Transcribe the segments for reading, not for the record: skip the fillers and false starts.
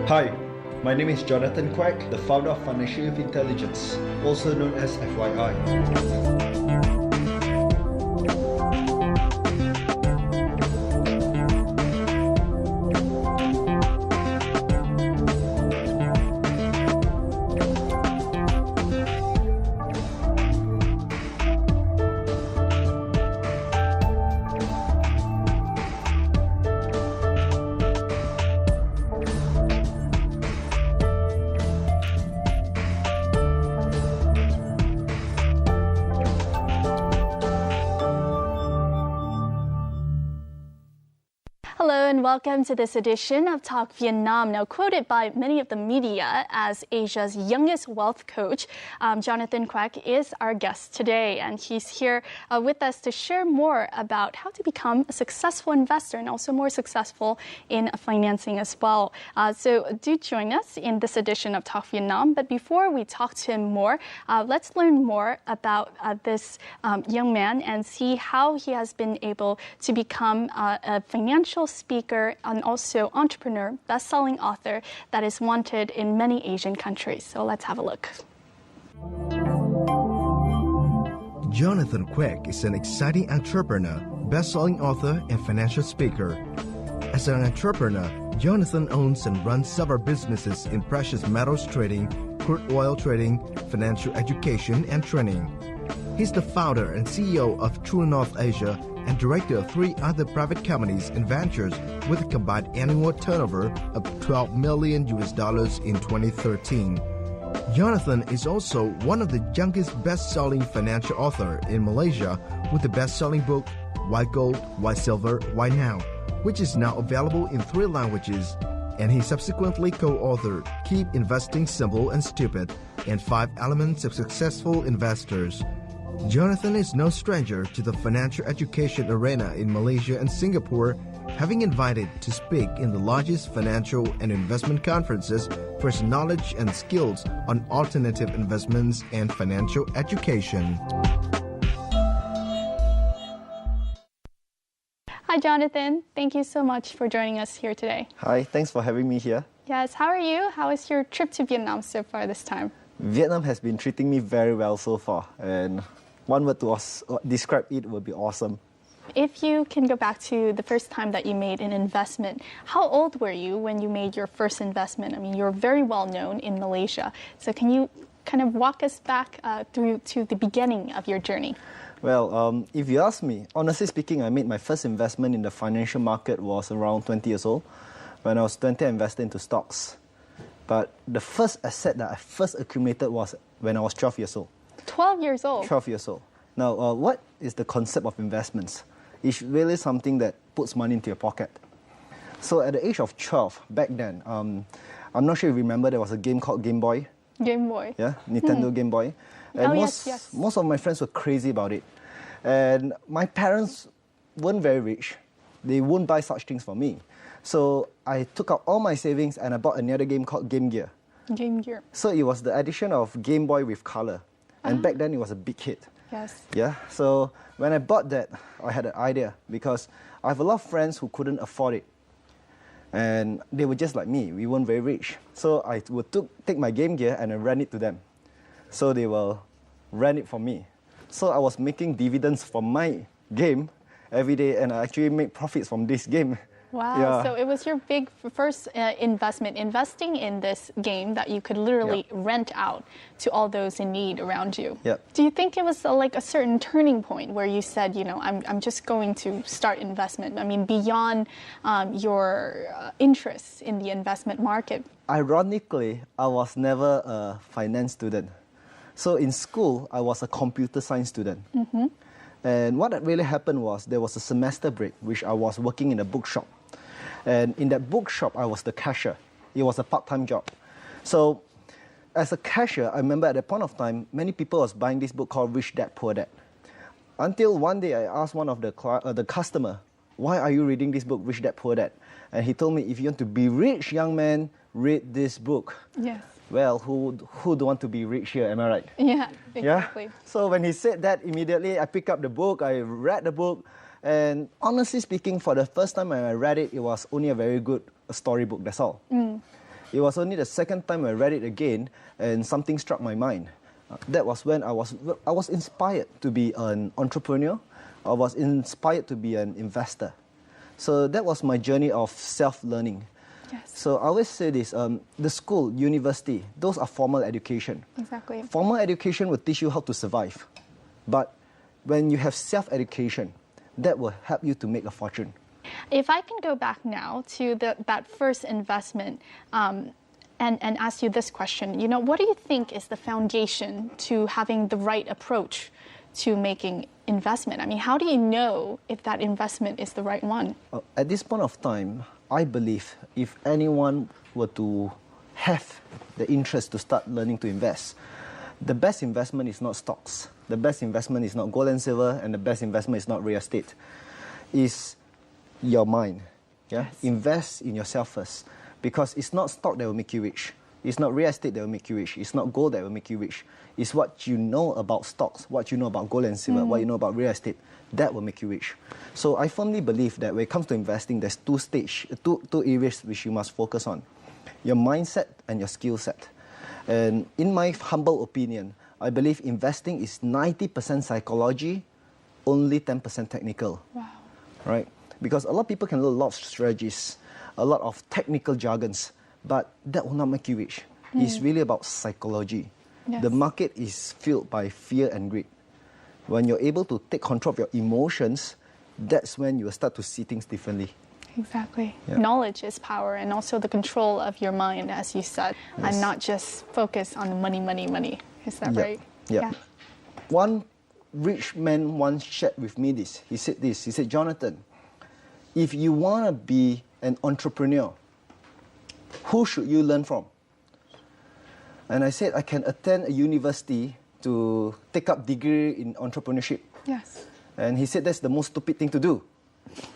Hi, my name is Jonathan Quek, the founder of Financial Intelligence, also known as FYI. Hello and welcome to this edition of Talk Vietnam. Now quoted by many of the media as Asia's youngest wealth coach, Jonathan Quek is our guest today, and he's here with us to share more about how to become a successful investor and also more successful in financing as well. So do join us in this edition of Talk Vietnam. But before we talk to him more, let's learn more about this young man and see how he has been able to become a financial speaker and also entrepreneur, best-selling author that is wanted in many Asian countries. So let's have a look. Jonathan Quek is an exciting entrepreneur, best-selling author, and financial speaker. As an entrepreneur, Jonathan owns and runs several businesses in precious metals trading, crude oil trading, financial education, and training. He's the founder and CEO of True North Asia and director of 3 other private companies and ventures with a combined annual turnover of $12 million in 2013. Jonathan is also one of the youngest best-selling financial author in Malaysia with the best-selling book Why Gold, Why Silver, Why Now, which is now available in 3 languages, and he subsequently co-authored Keep Investing Simple and Stupid and 5 Elements of Successful Investors. Jonathan is no stranger to the financial education arena in Malaysia and Singapore, having invited to speak in the largest financial and investment conferences for his knowledge and skills on alternative investments and financial education. Hi, Jonathan. Thank you so much for joining us here today. Hi, thanks for having me here. Yes, how are you? How is your trip to Vietnam so far this time? Vietnam has been treating me very well so far, and one word to describe it would be awesome. If you can go back to the first time that you made an investment, how old were you when you made your first investment? I mean, you're very well known in Malaysia. So can you kind of walk us back through to the beginning of your journey? Well, if you ask me, honestly speaking, I made my first investment in the financial market was around 20 years old. When I was 20, I invested into stocks. But the first asset that I first accumulated was when I was 12 years old. 12 years old? 12 years old. Now, what is the concept of investments? It's really something that puts money into your pocket. So at the age of 12, back then, I'm not sure if you remember, there was a game called Game Boy. Game Boy? Yeah, Nintendo Game Boy. And yes. Most of my friends were crazy about it. And my parents weren't very rich. They wouldn't buy such things for me. So I took out all my savings and I bought another game called Game Gear. Game Gear. So it was the addition of Game Boy with color. And back then it was a big hit. Yes. Yeah, so when I bought that, I had an idea because I have a lot of friends who couldn't afford it. And they were just like me, we weren't very rich. So I would take my Game Gear and I rent it to them. So they will rent it for me. So I was making dividends from my game every day, and I actually made profits from this game. Wow, yeah. So it was your big first investment, investing in this game that you could literally rent out to all those in need around you. Yep. Do you think it was like a certain turning point where you said, you know, I'm just going to start investment? I mean, beyond your interests in the investment market. Ironically, I was never a finance student. So in school, I was a computer science student. Mm-hmm. And what really happened was there was a semester break, which I was working in a bookshop. And in that bookshop, I was the cashier. It was a part-time job. So as a cashier, I remember at that point of time, many people was buying this book called Rich Dad, Poor Dad. Until one day I asked one of the customer, why are you reading this book, Rich Dad, Poor Dad? And he told me, if you want to be rich, young man, read this book. Yes. Well, who don't want to be rich here, am I right? Yeah, exactly. Yeah? So when he said that, immediately I picked up the book, I read the book, and honestly speaking, for the first time when I read it, it was only a very good storybook, that's all. Mm. It was only the second time I read it again and something struck my mind. That was when I was inspired to be an entrepreneur. I was inspired to be an investor. So that was my journey of self-learning. Yes. So I always say this, the school, university, those are formal education. Exactly. Formal education will teach you how to survive. But when you have self-education, that will help you to make a fortune. If I can go back now to that first investment and ask you this question, what do you think is the foundation to having the right approach to making investment? I mean, how do you know if that investment is the right one? At this point of time, I believe if anyone were to have the interest to start learning to invest, the best investment is not stocks, the best investment is not gold and silver, and the best investment is not real estate. It's your mind. Yeah? Yes. Invest in yourself first, because it's not stock that will make you rich. It's not real estate that will make you rich. It's not gold that will make you rich. It's what you know about stocks, what you know about gold and silver, what you know about real estate, that will make you rich. So I firmly believe that when it comes to investing, there's two areas which you must focus on. Your mindset and your skill set. And in my humble opinion, I believe investing is 90% psychology, only 10% technical. Wow. Right? Because a lot of people can learn a lot of strategies, a lot of technical jargons, but that will not make you rich. It's really about psychology. Yes. The market is filled by fear and greed. When you're able to take control of your emotions, that's when you will start to see things differently. Exactly. Yeah. Knowledge is power, and also the control of your mind, as you said, Yes. and not just focus on money, money, money. Is that right? Yeah. One rich man once shared with me this. He said, Jonathan, if you want to be an entrepreneur, who should you learn from? And I said, I can attend a university to take up degree in entrepreneurship. Yes. And he said, that's the most stupid thing to do.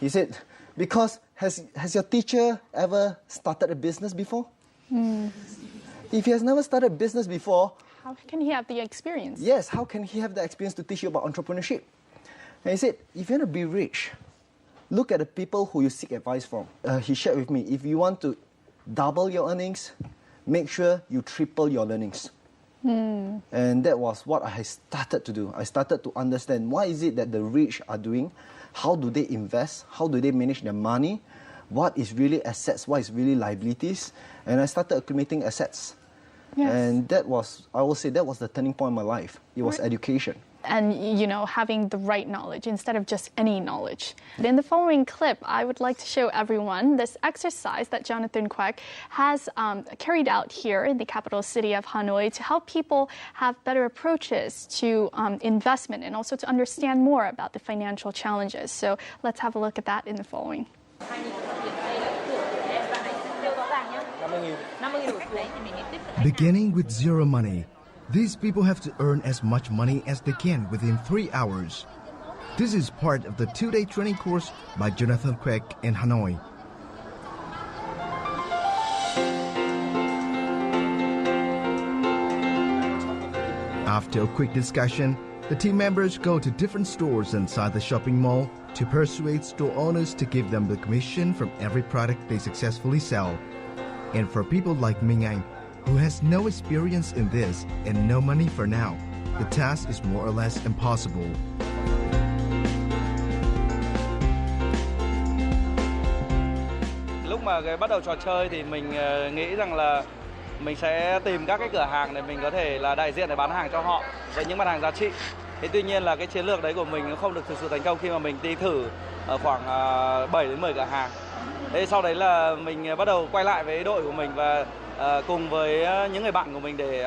He said, because has your teacher ever started a business before? If he has never started a business before, How can he have the experience? yes, how can he have the experience to teach you about entrepreneurship? And he said, if you want to be rich, look at the people who you seek advice from. He shared with me, if you want to double your earnings, make sure you triple your earnings. And that was what I started to do. I started to understand what is it that the rich are doing, how do they invest, how do they manage their money, what is really assets, what is really liabilities, and I started accumulating assets. Yes. And that was, I will say, that was the turning point in my life. It was education. And, having the right knowledge instead of just any knowledge. In the following clip, I would like to show everyone this exercise that Jonathan Quek has carried out here in the capital city of Hanoi to help people have better approaches to investment and also to understand more about the financial challenges. So let's have a look at that in the following. Beginning with zero money, these people have to earn as much money as they can within 3 hours. This is part of the 2-day training course by Jonathan Quek in Hanoi. After a quick discussion, the team members go to different stores inside the shopping mall to persuade store owners to give them the commission from every product they successfully sell. And for people like Ming Anh, who has no experience in this and no money for now, the task is more or less impossible. Lúc mà bắt đầu trò chơi thì mình nghĩ rằng là mình sẽ tìm các cái cửa hàng để mình có thể là đại diện để bán hàng cho họ với những mặt hàng giá trị. Thế tuy nhiên là cái chiến lược đấy của mình nó không được thực sự thành công khi mà mình đi thử ở khoảng 7 đến 10 cửa hàng. Thế sau đấy là mình bắt đầu quay lại với đội của mình và cùng với những người bạn của mình để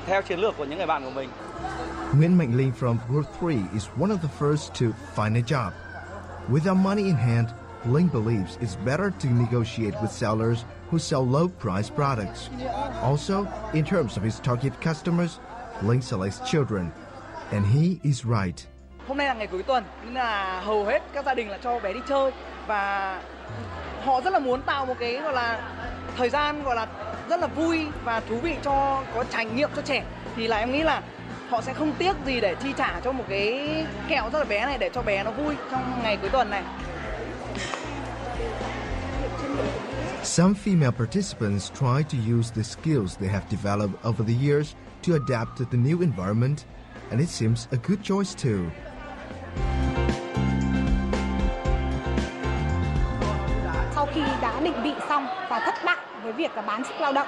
theo chiến lược của những người bạn của mình. Nguyen Mạnh Linh from Group 3 is one of the first to find a job. Without money in hand, Linh believes it's better to negotiate with sellers who sell low-priced products. Also, in terms of his target customers, Linh selects children, and he is right. Hôm nay là ngày cuối tuần nên là hầu hết các gia đình là cho bé đi chơi và họ rất là muốn tạo một cái gọi là thời gian gọi là rất là vui và thú vị cho có trải nghiệm cho trẻ, thì là em nghĩ là họ sẽ không tiếc gì để chi trả cho một cái kẹo rất là bé này để cho bé nó vui trong ngày cuối tuần này. Some female participants try to use the skills they have developed over the years to adapt to the new environment, and it seems a good choice too. Sau khi đã định vị xong và thất bại với việc là bán sức lao động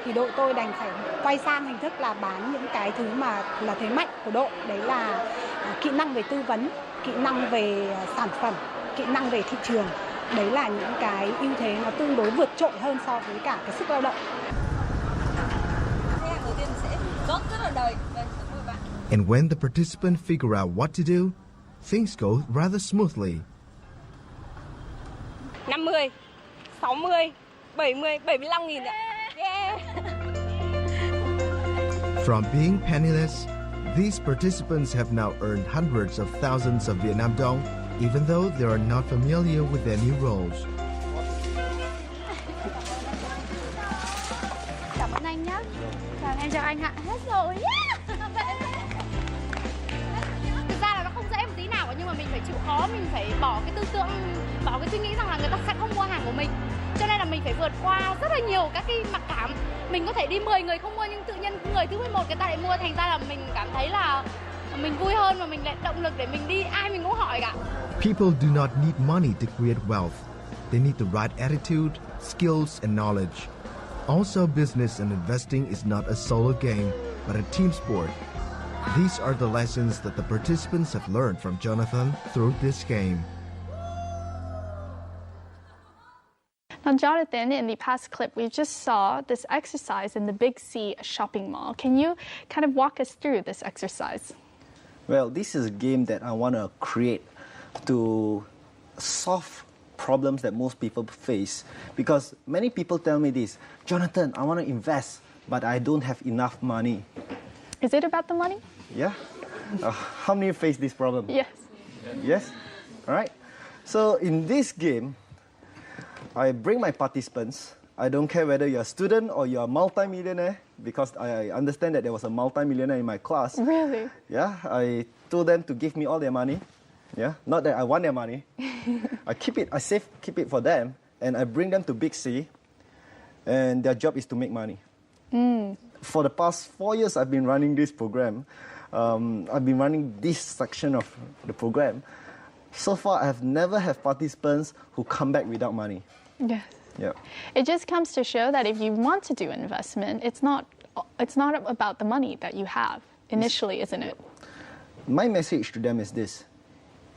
thì đội tôi đành phải quay sang hình thức là bán những cái thứ mà là thế mạnh của đội, đấy là kỹ năng về tư vấn, kỹ năng về sản phẩm, kỹ năng về thị trường. Đấy là những cái ưu thế nó tương đối vượt trội hơn so với cả cái sức lao động. And when the participants figure out what to do, things go rather smoothly. 50, 60, 70, 75.000 ạ. Yeah. From being penniless, these participants have now earned hundreds of thousands of Vietnam dong, even though they are not familiar with their new roles. Cảm ơn anh nhé. Em chào anh ạ. Hết rồi. Thực ra là nó không dễ một tí nào cả, nhưng mà mình phải chịu khó, mình phải bỏ cái tư tưởng, bỏ cái suy nghĩ rằng là người ta sẽ không mua hàng của mình. Cho nên là mình phải vượt qua rất là nhiều các cái mặc cảm. Mình có thể đi 10 người không mua nhưng tự nhiên người thứ 11 người ta lại mua, thành ra là mình cảm thấy là mình vui hơn và mình lại động lực để mình đi, ai mình cũng hỏi cả. People do not need money to create wealth. They need the right attitude, skills, and knowledge. Also, business and investing is not a solo game, but a team sport. These are the lessons that the participants have learned from Jonathan through this game. Now, Jonathan, in the past clip, we just saw this exercise in the Big C shopping mall. Can you kind of walk us through this exercise? Well, this is a game that I want to create to solve problems that most people face, because many people tell me this, Jonathan, I want to invest, but I don't have enough money. Is it about the money? Yeah? How many face this problem? Yes. Yes? All right. So in this game, I bring my participants. I don't care whether you're a student or you're a multi-millionaire, because I understand that there was a multi-millionaire in my class. Really? Yeah, I told them to give me all their money. Yeah, not that I want their money. I keep it for them, and I bring them to Big C, and their job is to make money. For the past 4 years, I've been running this program. I've been running this section of the program. So far, I have never had participants who come back without money. Yes. Yeah. It just comes to show that if you want to do investment, it's not about the money that you have initially, isn't it? My message to them is this.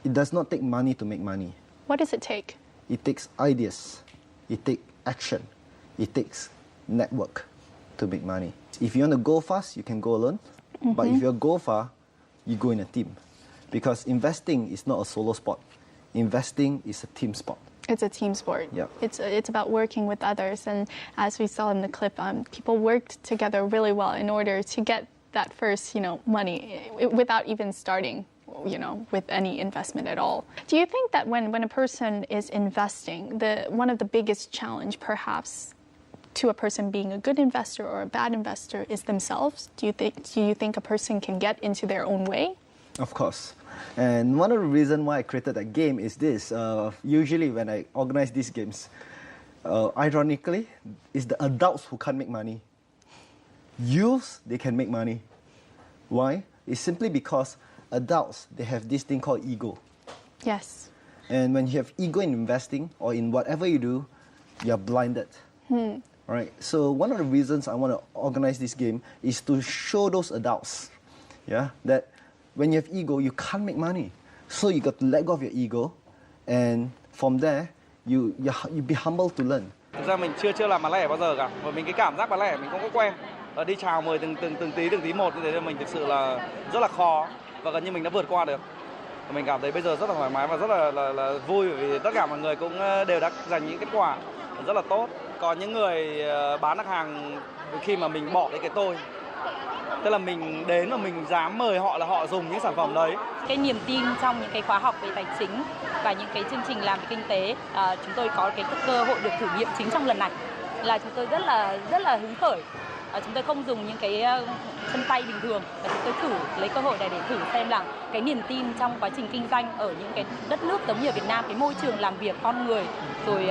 It does not take money to make money. What does it take? It takes ideas. It takes action. It takes network to make money. If you want to go fast, you can go alone. But if you go far, you go in a team. Because investing is not a solo sport. Investing is a team sport. It's a team sport. Yeah. It's about working with others, and as we saw in the clip, people worked together really well in order to get that first, money without even starting, with any investment at all. Do you think that when a person is investing, one of the biggest challenge, perhaps, to a person being a good investor or a bad investor is themselves? Do you think a person can get into their own way? Of course. And one of the reasons why I created that game is this. Usually when I organize these games, ironically, it's the adults who can't make money. Youths, they can make money. Why? It's simply because adults, they have this thing called ego. Yes. And when you have ego in investing or in whatever you do, you're blinded. All right. So one of the reasons I want to organize this game is to show those adults, that when you have ego, you can't make money. So you got to let go of your ego, and from there, you be humble to learn. Thực ra mình chưa làm bán lẻ bao giờ cả, và mình cái cảm giác bán lẻ mình không có quen. Và đi chào mời từng tí một như thế là mình thực sự là rất là khó, và gần như mình đã vượt qua được. Và mình cảm thấy bây giờ rất là thoải mái và rất là vui, bởi vì tất cả mọi người cũng đều đã giành những kết quả rất là tốt. Còn những người bán được hàng khi mà mình bỏ cái tôi, tức là mình đến và mình dám mời họ là họ dùng những sản phẩm đấy. Cái niềm tin trong những cái khóa học về tài chính và những cái chương trình làm về kinh tế, chúng tôi có cái cơ hội được thử nghiệm chính trong lần này, là chúng tôi rất là hứng khởi Chúng tôi không dùng những cái chân tay bình thường, và chúng tôi thử lấy cơ hội này để thử xem là cái niềm tin trong quá trình kinh doanh ở những cái đất nước giống như ở Việt Nam, cái môi trường làm việc, con người, rồi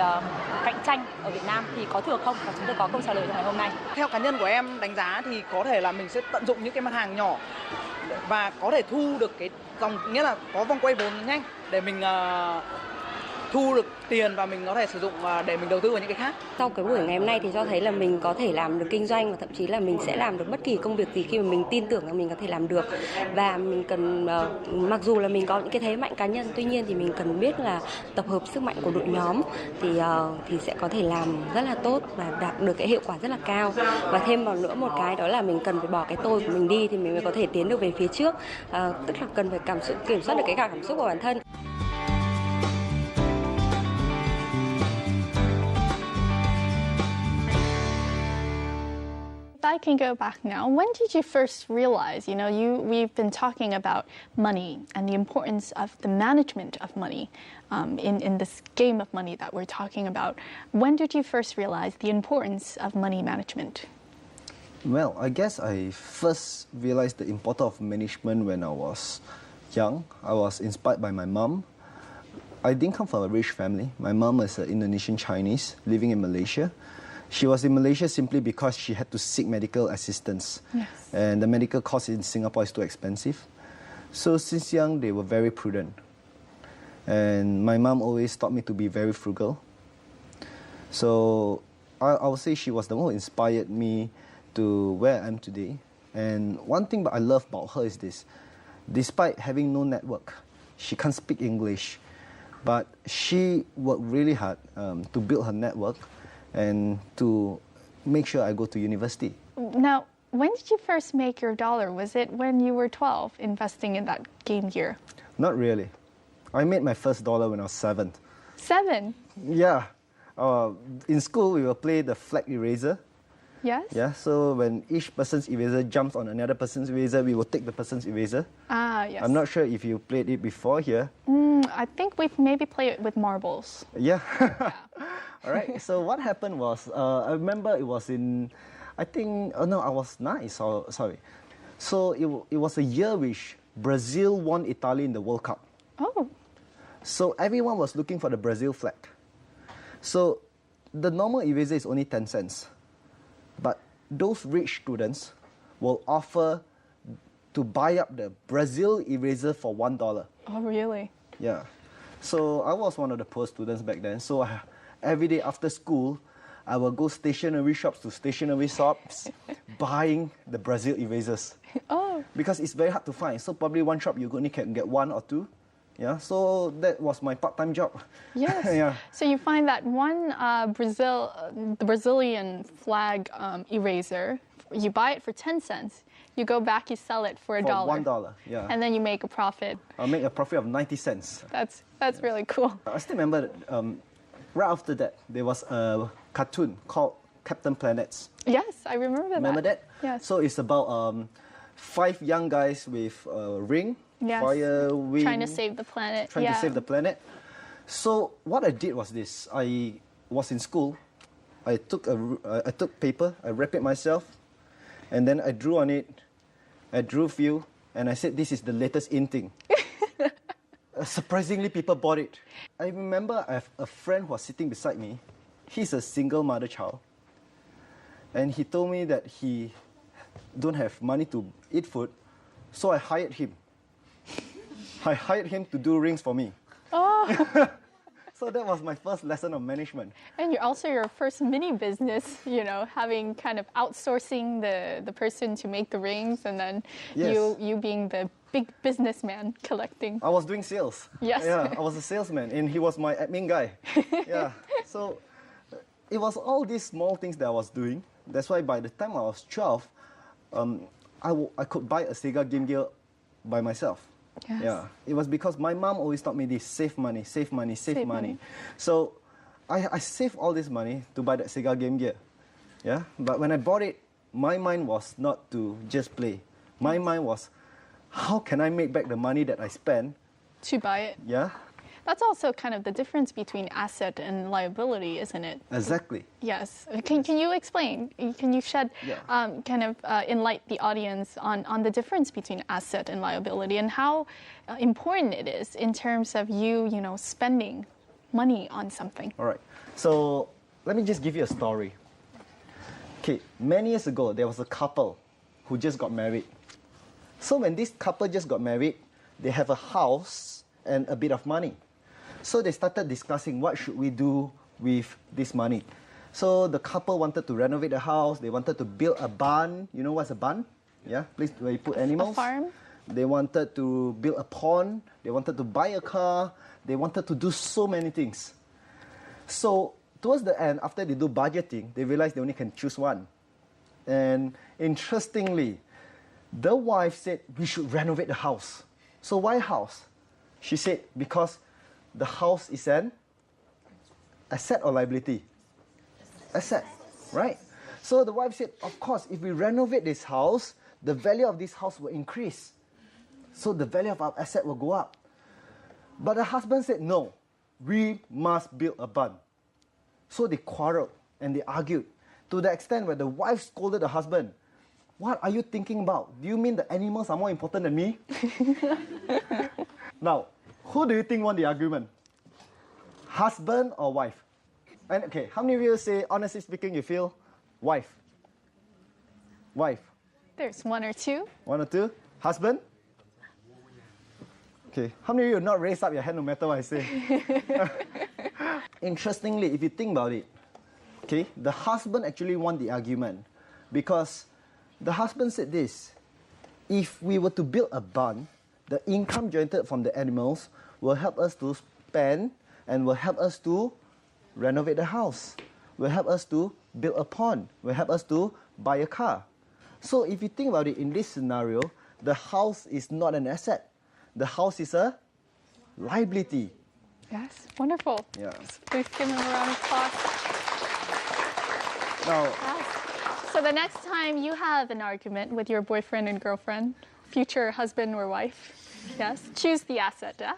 cạnh tranh ở Việt Nam thì có thừa không, và chúng tôi có câu trả lời trong ngày hôm nay. Theo cá nhân của em đánh giá thì có thể là mình sẽ tận dụng những cái mặt hàng nhỏ và có thể thu được cái dòng, nghĩa là có vòng quay vốn nhanh để mình thu được tiền và mình có thể sử dụng để mình đầu tư vào những cái khác. Sau cái buổi ngày hôm nay thì cho thấy là mình có thể làm được kinh doanh, và thậm chí là mình sẽ làm được bất kỳ công việc gì khi mà mình tin tưởng là mình có thể làm được. Và mình cần, mặc dù là mình có những cái thế mạnh cá nhân, tuy nhiên thì mình cần biết là tập hợp sức mạnh của đội nhóm thì sẽ có thể làm rất là tốt và đạt được cái hiệu quả rất là cao. Và thêm vào nữa một cái đó là mình cần phải bỏ cái tôi của mình đi thì mình mới có thể tiến được về phía trước. Tức là cần phải kiểm soát được cái cảm xúc của bản thân. I can go back now. When did you first realize, we've been talking about money and the importance of the management of money in this game of money that we're talking about. When did you first realize the importance of money management? Well, I guess I first realized the importance of management when I was young. I was inspired by my mom. I didn't come from a rich family. My mom is an Indonesian Chinese living in Malaysia. She was in Malaysia simply because she had to seek medical assistance. Yes. And the medical cost in Singapore is too expensive. So since young, they were very prudent. And my mom always taught me to be very frugal. So I would say she was the one who inspired me to where I am today. And one thing that I love about her is this. Despite having no network, she can't speak English, but she worked really hard to build her network and to make sure I go to university. Now, when did you first make your dollar? Was it when you were 12, investing in that game gear? Not really. I made my first dollar when I was 7. 7? Yeah. In school, we will play the flag eraser. Yes? Yeah, so when each person's eraser jumps on another person's eraser, we will take the person's eraser. Ah, yes. I'm not sure if you played it before here. I think we've maybe played it with marbles. Yeah. All right, so what happened was, I remember it was in, I was 9, sorry. So it was a year which Brazil won Italy in the World Cup. Oh. So everyone was looking for the Brazil flag. So the normal eraser is only 10 cents. But those rich students will offer to buy up the Brazil eraser for $1. Oh, really? Yeah. So I was one of the poor students back then. So every day after school, I will go stationery shops to stationery shops buying the Brazil erasers. Oh. Because it's very hard to find. So probably one shop you only can get 1 or 2. Yeah, so that was my part-time job. Yes. Yeah. So you find that one the Brazilian flag eraser, you buy it for 10 cents. You go back, you sell it for $1. $1, yeah. And then you make a profit. I'll make a profit of 90 cents. That's really cool. I still remember right after that, there was a cartoon called Captain Planets. Yes, I remember that. Remember that? Yes. So it's about 5 young guys with a ring, yes. fire, wind. Trying to save the planet. Trying to save the planet. So what I did was this. I was in school. I took paper, I wrapped it myself, and then I drew on it. I drew few, and I said, this is the latest in thing. Surprisingly, people bought it. I remember I have a friend who was sitting beside me. He's a single mother child. And he told me that he don't have money to eat food, so I hired him. I hired him to do rings for me. Oh. So that was my first lesson of management. And your first mini business, having kind of outsourcing the person to make the rings, and then yes. you being the big businessman collecting. I was doing sales. Yes. Yeah, I was a salesman, and he was my admin guy. Yeah. So it was all these small things that I was doing. That's why by the time I was 12, I could buy a Sega Game Gear by myself. Yes. Yeah, it was because my mom always taught me this: save money, save money, save money. So I saved all this money to buy that Sega Game Gear. Yeah, but when I bought it, my mind was not to just play. My mind was, how can I make back the money that I spent to buy it? Yeah. That's also kind of the difference between asset and liability, isn't it? Exactly. Yes. Can you explain? Can you shed enlighten the audience on the difference between asset and liability and how important it is in terms of you spending money on something? All right. So let me just give you a story. Okay, many years ago, there was a couple who just got married. So when this couple just got married, they have a house and a bit of money. So they started discussing what should we do with this money. So the couple wanted to renovate the house. They wanted to build a barn. You know what's a barn? Yeah, place where you put animals. A farm? They wanted to build a pond. They wanted to buy a car. They wanted to do so many things. So towards the end, after they do budgeting, they realized they only can choose one. And interestingly, the wife said, we should renovate the house. So why house? She said, because the house is an asset or liability? Asset, right? So the wife said, of course, if we renovate this house, the value of this house will increase. So the value of our asset will go up. But the husband said, no, we must build a barn. So they quarreled and they argued to the extent where the wife scolded the husband. What are you thinking about? Do you mean the animals are more important than me? Now, who do you think won the argument? Husband or wife? And okay, how many of you say, honestly speaking, you feel wife? Wife. There's one or two. One or two. Husband? Okay, how many of you not raise up your hand no matter what I say? Interestingly, if you think about it, okay, the husband actually won the argument because the husband said this: if we were to build a barn, the income generated from the animals will help us to spend and will help us to renovate the house, will help us to build a pond, will help us to buy a car. So if you think about it, in this scenario, the house is not an asset. The house is a liability. Yes, wonderful. Yeah. Please give him a round of applause. Now, Yes. So the next time you have an argument with your boyfriend and girlfriend, future husband or wife, yes, choose the asset. Yeah?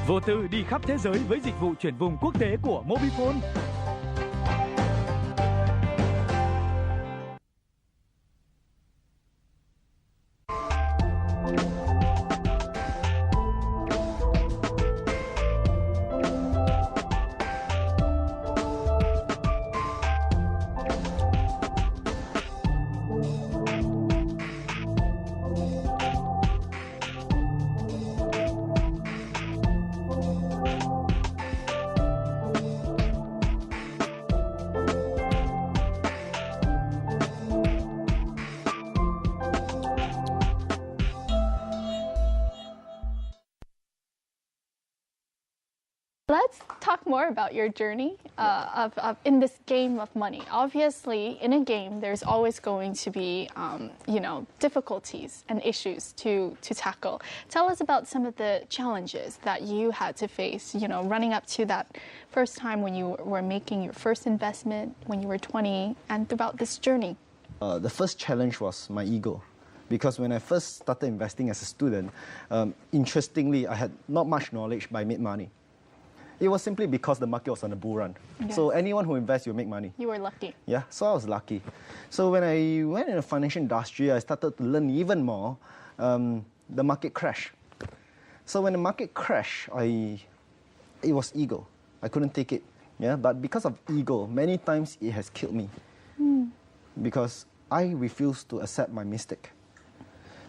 Vô tư đi khắp thế giới với dịch vụ chuyển vùng quốc tế của Mobifone. Let's talk more about your journey of in this game of money. Obviously, in a game, there's always going to be, difficulties and issues to tackle. Tell us about some of the challenges that you had to face, running up to that first time when you were making your first investment, when you were 20, and throughout this journey. The first challenge was my ego. Because when I first started investing as a student, interestingly, I had not much knowledge, but I made money. It was simply because the market was on a bull run. Yes. So anyone who invests, you make money. You were lucky. Yeah, so I was lucky. So when I went in the financial industry, I started to learn even more. The market crashed. So when the market crashed, it was ego. I couldn't take it. Yeah, but because of ego, many times it has killed me. Because I refused to accept my mistake.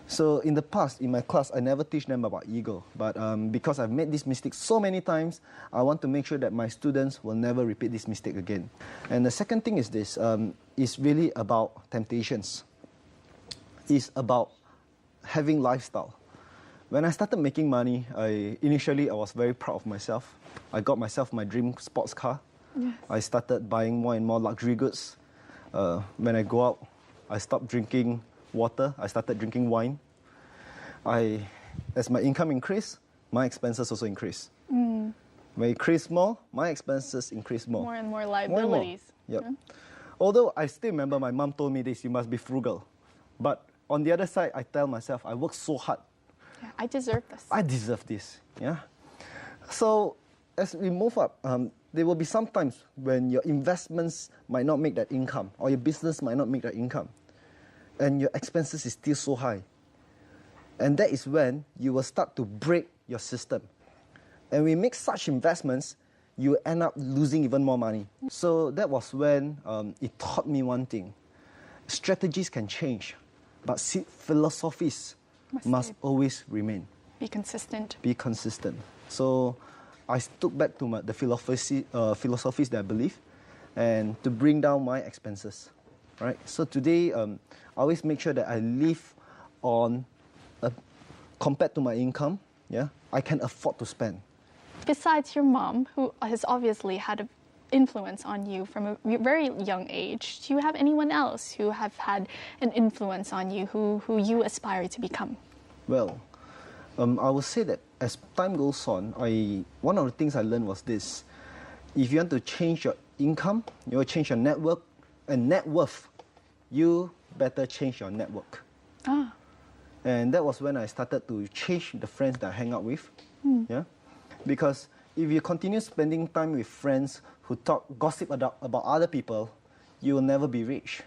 So in the past, in my class, I never teach them about ego. But because I've made this mistake so many times, I want to make sure that my students will never repeat this mistake again. And the second thing is this, is really about temptations. It's about having lifestyle. When I started making money, initially I was very proud of myself. I got myself my dream sports car. Yes. I started buying more and more luxury goods. When I go out, I stopped drinking water. I started drinking wine. As my income increased, my expenses also increased. When it increased more, my expenses increased more. More and more liabilities. Yep. Yeah. Although I still remember my mom told me this, you must be frugal. But on the other side, I tell myself, I work so hard. Yeah, I deserve this. I deserve this, yeah. So as we move up, there will be some times when your investments might not make that income, or your business might not make that income, and your expenses is still so high. And that is when you will start to break your system. And when you make such investments, you end up losing even more money. So that was when it taught me one thing. Strategies can change, but philosophies must always remain. Be consistent. Be consistent. So I stuck back to the philosophies that I believe, and to bring down my expenses. Right? So today, I always make sure that I live on, compared to my income, yeah, I can afford to spend. Besides your mom, who has obviously had an influence on you from a very young age, do you have anyone else who have had an influence on you, who you aspire to become? Well, I would say that as time goes on, one of the things I learned was this. If you want to change your income, you want to change your network and net worth, you better change your network. Ah. And that was when I started to change the friends that I hang out with. Yeah? Because if you continue spending time with friends who gossip about other people, you will never be rich.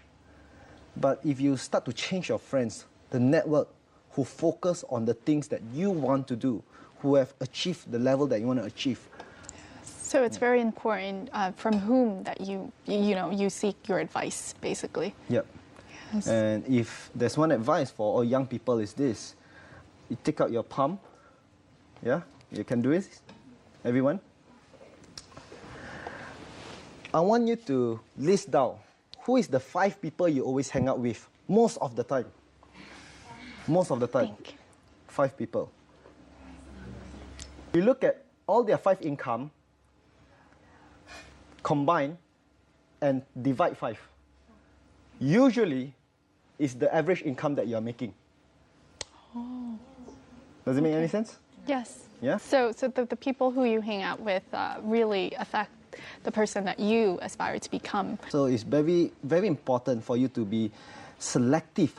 But if you start to change your friends, the network, who focus on the things that you want to do, who have achieved the level that you want to achieve. So it's very important from whom that you seek your advice, basically. Yep. Yes. And if there's one advice for all young people is this: you take out your palm. Yeah, you can do it, everyone. I want you to list down who is the 5 people you always hang out with most of the time. Most of the time. 5 people. You look at all their 5 income, combine and divide 5. Usually, it's the average income that you're making. Oh. Does it make any sense? Yes. Yeah? So the people who you hang out with really affect the person that you aspire to become. So it's very, very important for you to be selective.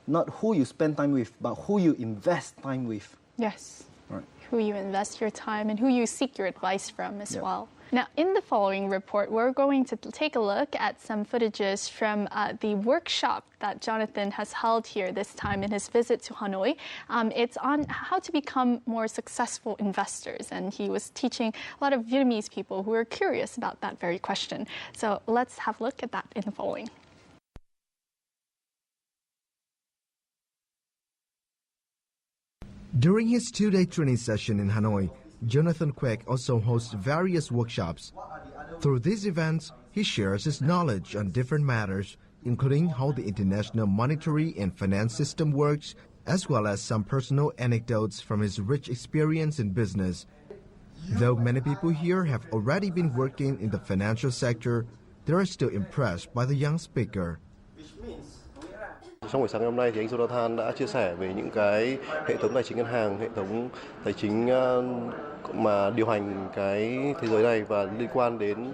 Not who you spend time with, but who you invest time with. Yes. Right. Who you invest your time and who you seek your advice from as well. Now, in the following report, we're going to take a look at some footages from the workshop that Jonathan has held here this time in his visit to Hanoi. It's on how to become more successful investors, and he was teaching a lot of Vietnamese people who are curious about that very question. So let's have a look at that in the following. During his 2-day training session in Hanoi, Jonathan Quek also hosts various workshops. Through these events, he shares his knowledge on different matters, including how the international monetary and finance system works, as well as some personal anecdotes from his rich experience in business. Though many people here have already been working in the financial sector, they are still impressed by the young speaker. Trong buổi sáng ngày hôm nay thì anh Jonathan đã chia sẻ về những cái hệ thống tài chính ngân hàng, hệ thống tài chính mà điều hành cái thế giới này và liên quan đến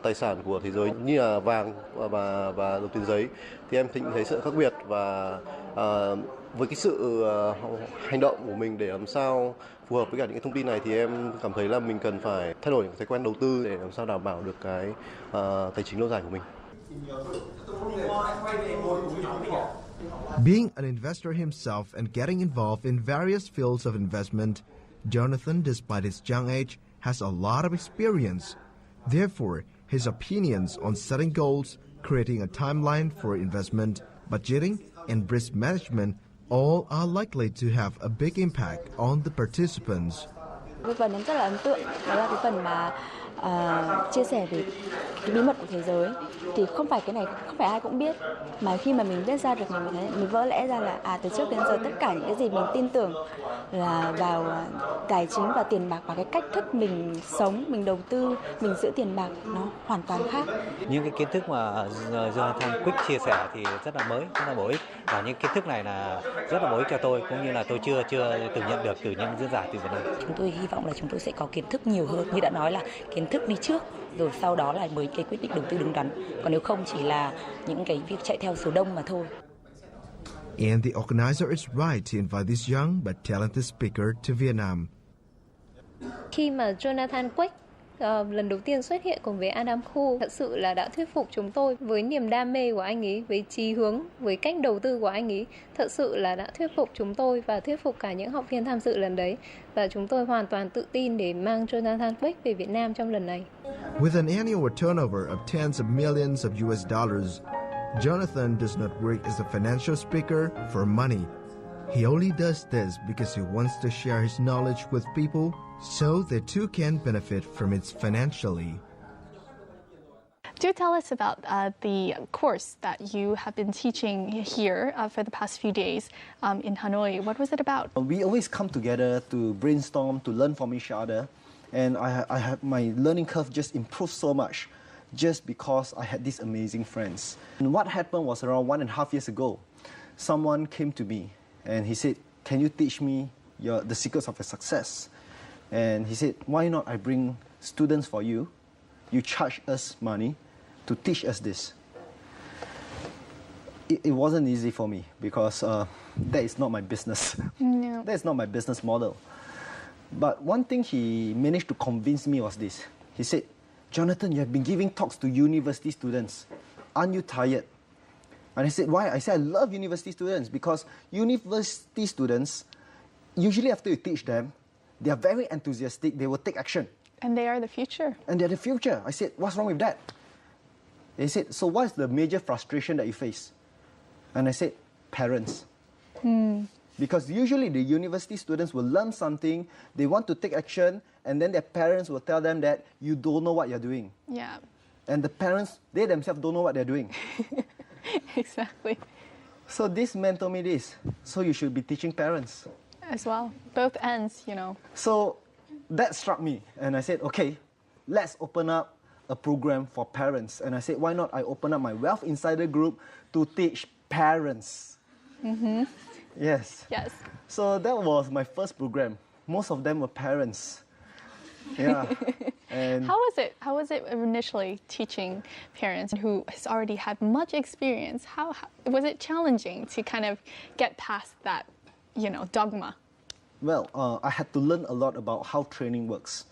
tài sản của thế giới như là vàng và đồng tiền giấy. Thì em thấy sự khác biệt và với cái sự hành động của mình để làm sao phù hợp với cả những cái thông tin này thì em cảm thấy là mình cần phải thay đổi thói quen đầu tư để làm sao đảm bảo được cái tài chính lâu dài của mình. Being an investor himself and getting involved in various fields of investment, Jonathan, despite his young age, has a lot of experience. Therefore, his opinions on setting goals, creating a timeline for investment, budgeting, and risk management all are likely to have a big impact on the participants. Cái phần em rất là ấn tượng, đó là cái phần mà chia sẻ về cái bí mật của thế giới, thì không phải cái này không phải ai cũng biết, mà khi mà mình biết ra được mình vỡ lẽ ra là từ trước đến giờ tất cả những cái gì mình tin tưởng là vào tài chính và tiền bạc và cái cách thức mình sống, mình đầu tư, mình giữ tiền bạc nó hoàn toàn khác. Những cái kiến thức mà Jonathan Quek chia sẻ thì rất là mới, rất là bổ ích, và những kiến thức này là rất là bổ ích cho tôi, cũng như là tôi chưa từng nhận được từ những diễn giả từ Việt Nam. Chúng tôi hy vọng là chúng tôi sẽ có kiến thức nhiều hơn, như đã nói là kiến thức đi trước, rồi sau đó là mới cái quyết định đầu tư đúng đắn. Còn nếu không chỉ là những cái việc chạy theo số đông mà thôi. And the organizer is right to invite this young but talented speaker to Vietnam. Khi mà Jonathan Quek lần đầu tiên xuất hiện cùng với Adam Khu, thật sự là đã thuyết phục chúng tôi với niềm đam mê của anh ấy, với chí hướng, với cách đầu tư của anh ấy. Thật sự là đã thuyết phục chúng tôi và thuyết phục cả những học viên tham dự lần đấy. Và chúng tôi hoàn toàn tự tin để mang Jonathan Quek về Việt Nam trong lần này. With an annual turnover of tens of millions of US dollars, Jonathan does not work as a financial speaker for money. He only does this because he wants to share his knowledge with people so they too can benefit from it financially. Do tell us about the course that you have been teaching here for the past few days in Hanoi. What was it about? We always come together to brainstorm, to learn from each other. And I have my learning curve just improved so much just because I had these amazing friends. And what happened was around 1.5 years ago, someone came to me and he said, "Can you teach me the secrets of your success?" And he said, "Why not I bring students for you? You charge us money to teach us this." It wasn't easy for me because that is not my business. No. That is not my business model. But one thing he managed to convince me was this. He said, "Jonathan, you have been giving talks to university students. Aren't you tired?" And I said, "Why?" I said, "I love university students because university students, usually after you teach them, they are very enthusiastic, they will take action. And they are the future. And they're the future." I said, "What's wrong with that?" They said, "So what's the major frustration that you face?" And I said, "Parents." Because usually the university students will learn something, they want to take action, and then their parents will tell them that you don't know what you're doing. Yeah. And the parents, they themselves don't know what they're doing. Exactly. So this man told me this. So you should be teaching parents. As well. Both ends, you know. So that struck me. And I said, okay, let's open up a program for parents. And I said, why not I open up my Wealth Insider group to teach parents? Yes. Yes. So that was my first program. Most of them were parents. Yeah. And How was it initially teaching parents who has already had much experience? How was it challenging to kind of get past that, dogma? well, I had to learn a lot about how training works.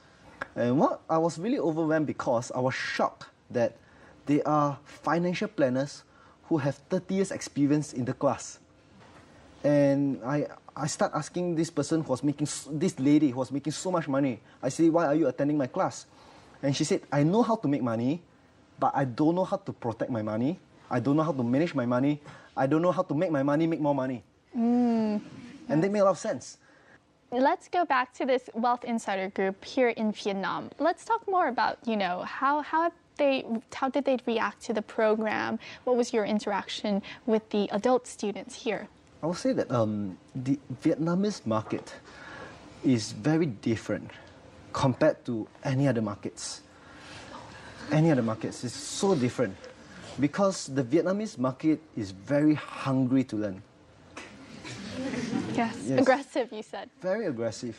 And I was really overwhelmed because I was shocked that there are financial planners who have 30 years experience in the class. And I start asking this lady who was making so much money. I say, "Why are you attending my class?" And she said, "I know how to make money, but I don't know how to protect my money. I don't know how to manage my money. I don't know how to make my money make more money." And they made a lot of sense. Let's go back to this Wealth Insider group here in Vietnam. Let's talk more about, how did they react to the program? What was your interaction with the adult students here? I will say that the Vietnamese market is very different compared to any other markets. Any other markets is so different because the Vietnamese market is very hungry to learn. Yes. Yes. Aggressive, you said. Very aggressive.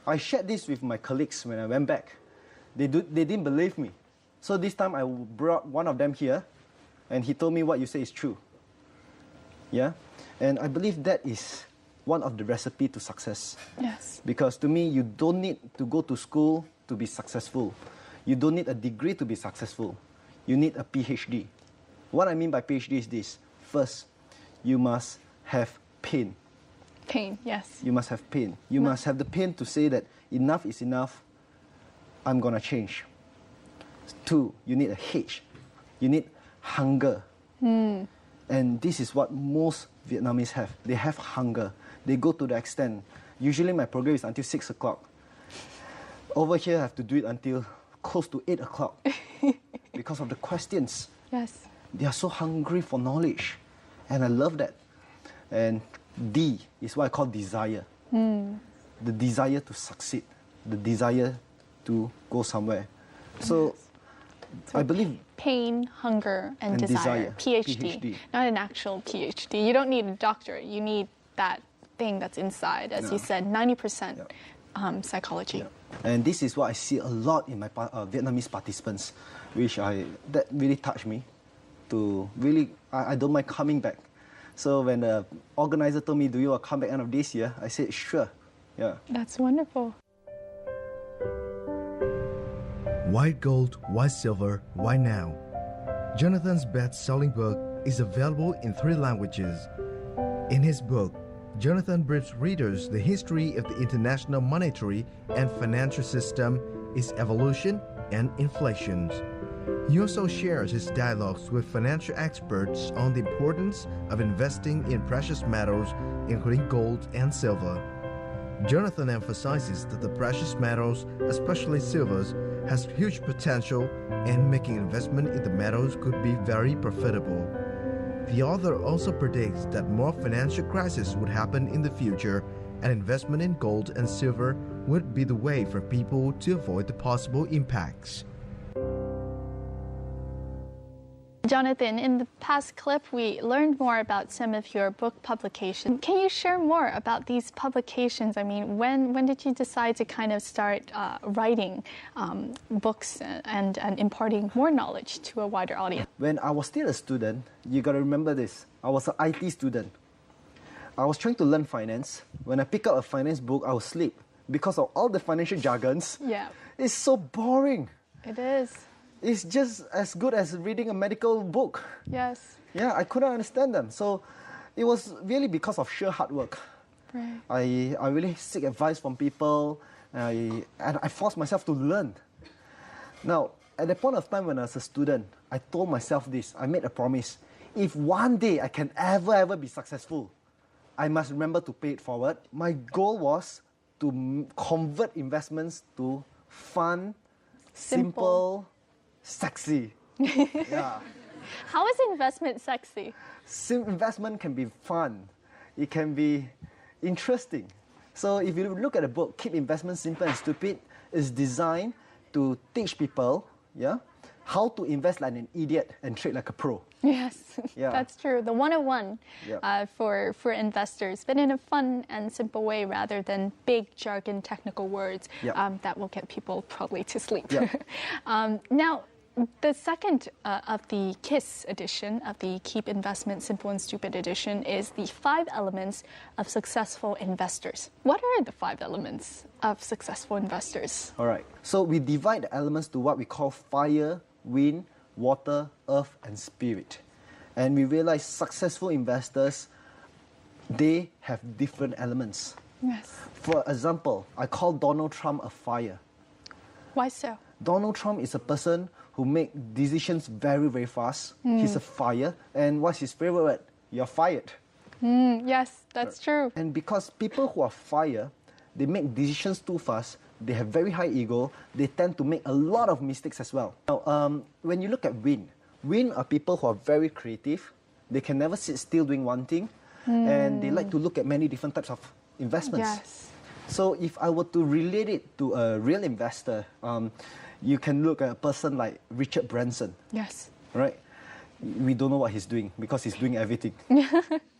I shared this with my colleagues when I went back. They didn't believe me. So this time I brought one of them here and he told me what you say is true. Yeah? And I believe that is one of the recipe to success. Yes. Because to me, you don't need to go to school to be successful. You don't need a degree to be successful. You need a PhD. What I mean by PhD is this. First, you must have pain. Pain, yes. You must have pain. You must have the pain to say that enough is enough. I'm going to change. 2, you need a H. You need hunger. And this is what most Vietnamese have. They have hunger. They go to the extent. Usually my program is until 6 o'clock. Over here, I have to do it until close to 8 o'clock because of the questions. Yes. They are so hungry for knowledge, and I love that. And D is what I call desire. The desire to succeed, the desire to go somewhere. So I believe pain, hunger, and desire. PhD. Not an actual PhD. You don't need a doctorate. You need that thing that's inside. As you said, 90% psychology. And this is what I see a lot in my Vietnamese participants, that really touched me. To really, I don't mind coming back. So when the organizer told me, do you want to come back end of this year? I said, sure. Yeah. That's wonderful. Why gold? Why silver? Why now? Jonathan's best-selling book is available in 3 languages. In his book, Jonathan briefs readers the history of the international monetary and financial system, its evolution and inflations. He also shares his dialogues with financial experts on the importance of investing in precious metals, including gold and silver. Jonathan emphasizes that the precious metals, especially silvers, has huge potential, and making investment in the metals could be very profitable. The author also predicts that more financial crises would happen in the future, and investment in gold and silver would be the way for people to avoid the possible impacts. Jonathan, in the past clip, we learned more about some of your book publications. Can you share more about these publications? I mean, when did you decide to kind of start writing books and imparting more knowledge to a wider audience? When I was still a student, you got to remember this. I was an IT student. I was trying to learn finance. When I pick up a finance book, I would sleep because of all the financial jargons. Yeah. It's so boring. It is. It's just as good as reading a medical book. Yes. Yeah, I couldn't understand them. So it was really because of sheer hard work. Right. I really seek advice from people, and I forced myself to learn. Now, at the point of time when I was a student, I told myself this. I made a promise. If one day I can ever be successful, I must remember to pay it forward. My goal was to convert investments to fun, simple, sexy. Yeah. How is investment sexy? Investment can be fun. It can be interesting. So if you look at the book, Keep Investment Simple and Stupid, it's designed to teach people, how to invest like an idiot and trade like a pro. Yes, that's true. The 101 for investors, but in a fun and simple way rather than big jargon technical words that will get people probably to sleep. Now, the second of the KISS edition of the Keep Investment Simple and Stupid edition is the 5 elements of successful investors. What are the 5 elements of successful investors? All right. So we divide the elements to what we call fire, wind, water, earth, and spirit. And we realize successful investors, they have different elements. Yes. For example, I call Donald Trump a fire. Why so? Donald Trump is a person who makes decisions very fast. He's a fire. And what's his favorite word? You're fired. Yes, that's true. And because people who are fire, they make decisions too fast, they have very high ego, they tend to make a lot of mistakes as well. Now, when you look at wind are people who are very creative. They can never sit still doing one thing. And they like to look at many different types of investments. Yes. So if I were to relate it to a real investor, you can look at a person like Richard Branson. Yes. Right? We don't know what he's doing because he's doing everything.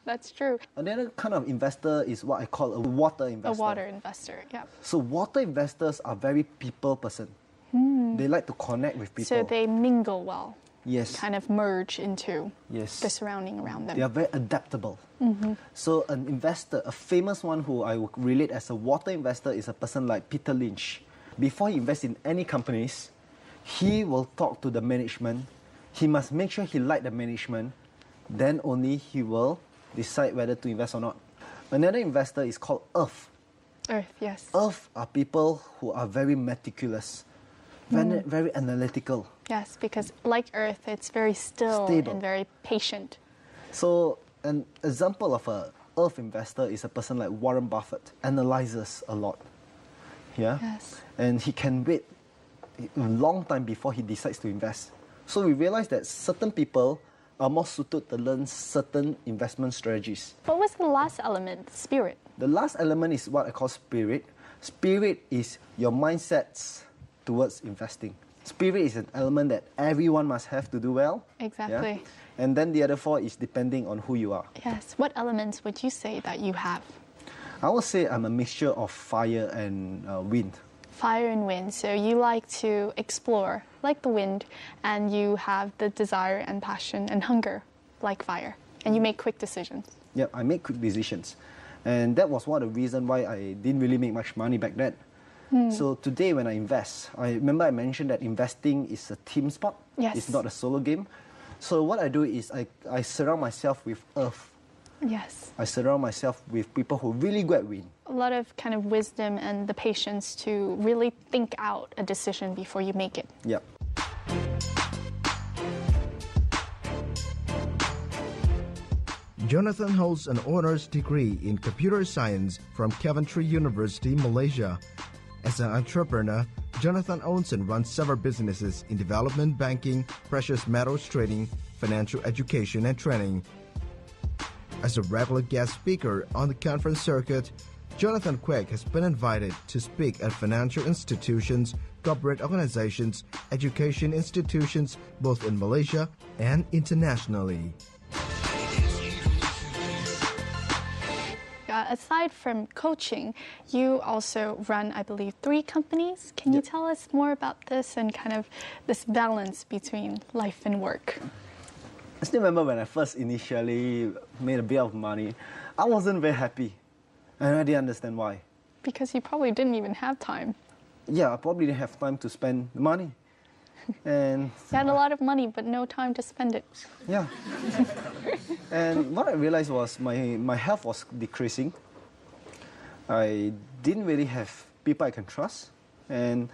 That's true. Another kind of investor is what I call a water investor. A water investor, yeah. So water investors are very people person. They like to connect with people. So they mingle well. Yes. Kind of merge into the surrounding around them. They are very adaptable. So an investor, a famous one who I would relate as a water investor is a person like Peter Lynch. Before he invests in any companies, he will talk to the management. He must make sure he likes the management. Then only he will decide whether to invest or not. Another investor is called Earth. Earth, yes. Earth are people who are very meticulous, very analytical. Yes, because like Earth, it's very stable. And very patient. So an example of a Earth investor is a person like Warren Buffett, analyzes a lot. Yeah? Yes. And he can wait a long time before he decides to invest. So we realized that certain people are more suited to learn certain investment strategies. What was the last element, spirit? The last element is what I call spirit. Spirit is your mindsets towards investing. Spirit is an element that everyone must have to do well. Exactly. Yeah? And then the other four is depending on who you are. Yes. What elements would you say that you have? I would say I'm a mixture of fire and wind. Fire and wind. So you like to explore like the wind, and you have the desire and passion and hunger like fire, and you make quick decisions. Yeah, I make quick decisions. And that was one of the reasons why I didn't really make much money back then. So today when I invest, I remember I mentioned that investing is a team sport. Yes. It's not a solo game. So what I do is I surround myself with earth. Yes. I surround myself with people who really good at win. A lot of kind of wisdom and the patience to really think out a decision before you make it. Yep. Jonathan holds an honors degree in computer science from Coventry University, Malaysia. As an entrepreneur, Jonathan owns and runs several businesses in development banking, precious metals trading, financial education and training. As a regular guest speaker on the conference circuit, Jonathan Quek has been invited to speak at financial institutions, corporate organizations, education institutions, both in Malaysia and internationally. Aside from coaching, you also run, I believe, 3 companies. Can you tell us more about this and kind of this balance between life and work? I still remember when I first initially made a bit of money, I wasn't very happy. And I didn't understand why. Because you probably didn't even have time. Yeah, I probably didn't have time to spend the money. And you had a lot of money, but no time to spend it. Yeah. And what I realized was my health was decreasing. I didn't really have people I can trust. And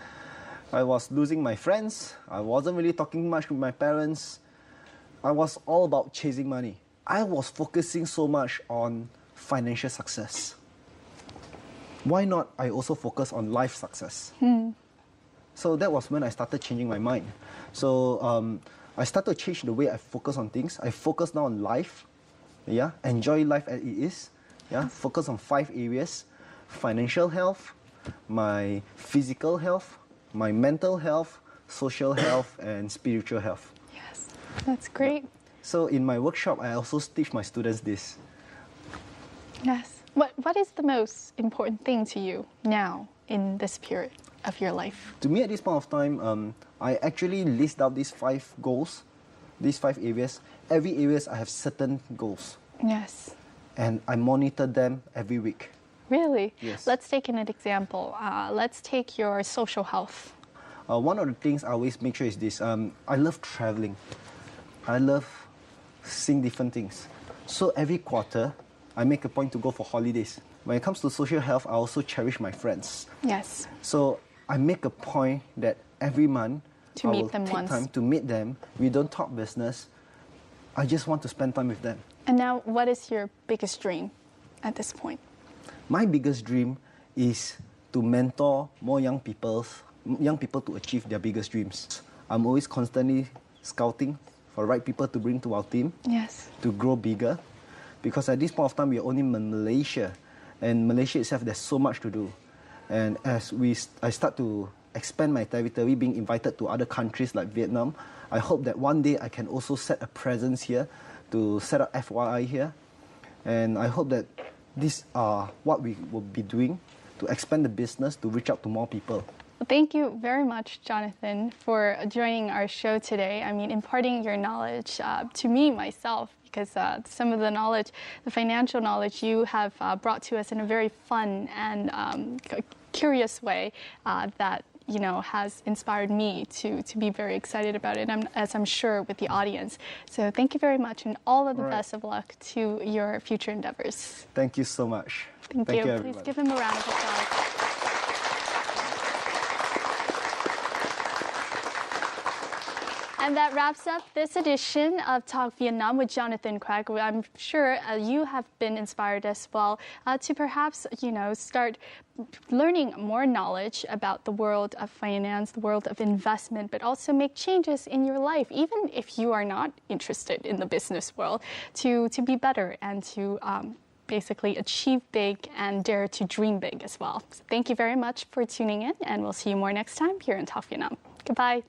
I was losing my friends. I wasn't really talking much with my parents. I was all about chasing money. I was focusing so much on financial success. Why not I also focus on life success? So that was when I started changing my mind. So I started to change the way I focus on things. I focus now on life. Yeah, enjoy life as it is. Yeah, focus on 5 areas: financial health, my physical health, my mental health, social health, and spiritual health. Yes, that's great. So in my workshop, I also teach my students this. Yes. What is the most important thing to you now in this period of your life? To me, at this point of time, I actually list out these 5 goals, these 5 areas. Every areas I have certain goals. Yes. And I monitor them every week. Really? Yes. Let's take an example. Let's take your social health. One of the things I always make sure is this. I love traveling. I love seeing different things. So every quarter, I make a point to go for holidays. When it comes to social health, I also cherish my friends. Yes. So I make a point that every month to I meet will them take once. time to meet them. We don't talk business. I just want to spend time with them. And now, what is your biggest dream at this point? My biggest dream is to mentor more young people to achieve their biggest dreams. I'm always constantly scouting for the right people to bring to our team. Yes. To grow bigger. Because at this point of time, we are only in Malaysia. And Malaysia itself, there's so much to do. And as I start to expand my territory, being invited to other countries like Vietnam, I hope that one day I can also set a presence here, to set up FYI here. And I hope that these are what we will be doing to expand the business, to reach out to more people. Well, thank you very much, Jonathan, for joining our show today. I mean, imparting your knowledge to me, myself, because some of the knowledge, the financial knowledge you have brought to us in a very fun and curious way that, you know, has inspired me to be very excited about it, as I'm sure with the audience. So thank you very much, and all of the best of luck to your future endeavors. Thank you so much. Thank you. Please give him a round of applause. And that wraps up this edition of Talk Vietnam with Jonathan Quek. I'm sure you have been inspired as well to perhaps, start learning more knowledge about the world of finance, the world of investment, but also make changes in your life, even if you are not interested in the business world, to be better and to basically achieve big and dare to dream big as well. So thank you very much for tuning in, and we'll see you more next time here in Talk Vietnam. Goodbye.